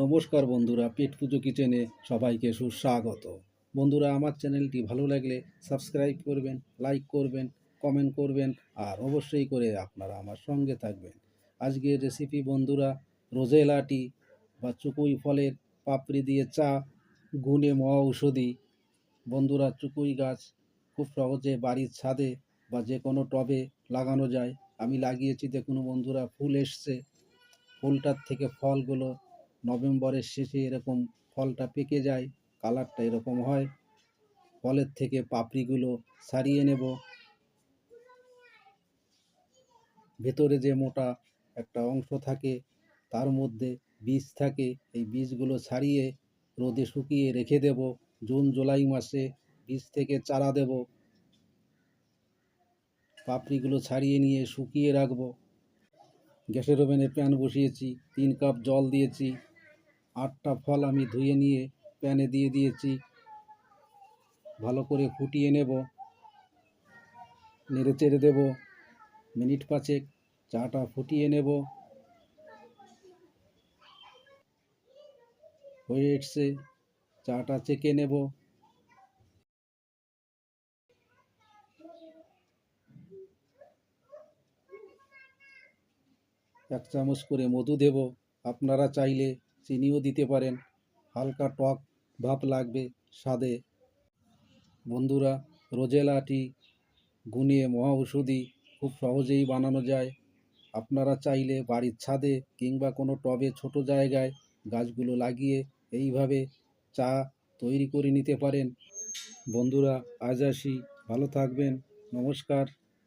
নমস্কার বন্ধুরা, পেট পুজো কিচেনে সবাইকে সুস্বাগত। বন্ধুরা, আমার চ্যানেলটি ভালো লাগলে সাবস্ক্রাইব করবেন, লাইক করবেন, কমেন্ট করবেন, আর অবশ্যই করে আপনারা আমার সঙ্গে থাকবেন। আজকের রেসিপি বন্ধুরা, রোজেলা টি বা চুকুই ফলের পাপড়ি দিয়ে চা, গুণে মহা ঔষধি। বন্ধুরা, চুকুই গাছ খুব সহজে বাড়ির ছাদে বা যে কোনো টবে লাগানো যায়। আমি লাগিয়েছি, দেখুন বন্ধুরা, ফুল এসছে। ফুলটার থেকে ফলগুলো নভেম্বরের শেষে এরকম ফলটা পেকে যায়, কালারটা এরকম হয়। ফলের থেকে পাপড়িগুলো ছাড়িয়ে নেব। ভেতরে যে মোটা একটা অংশ থাকে তার মধ্যে বীজ থাকে, এই বীজগুলো ছাড়িয়ে রোদে শুকিয়ে রেখে দেব। জুন জুলাই মাসে বীজ থেকে চারা দেব। পাপড়িগুলো ছাড়িয়ে নিয়ে শুকিয়ে রাখবো। গ্যাসের ওভেনে প্যান বসিয়েছি, 3 কাপ জল দিয়েছি। 8টা ফল আমি ধুয়ে নিয়ে প্যানে দিয়ে দিয়েছি। ভালো করে ফুটিয়ে নেব, নেড়ে চেড়ে দেব। মিনিট 5 চাটা ফুটিয়ে নেব। হয়ে এসছে, চাটা চেকে নেব। এক চামচ করে মধু দেব। আপনারা চাইলে চিনিও দিতে পারেন, হালকা টক ভাব লাগবে স্বাদে। বন্ধুরা, রোজেলা টি গুণে মহা ঔষধি, খুব সহজেই বানানো যায়। আপনারা চাইলে বাড়ির ছাদে কিংবা কোনো টবে ছোট জায়গায় গাছগুলো লাগিয়ে এইভাবে চা তৈরি করে নিতে পারেন। বন্ধুরা, আজ আসি, ভালো থাকবেন, নমস্কার।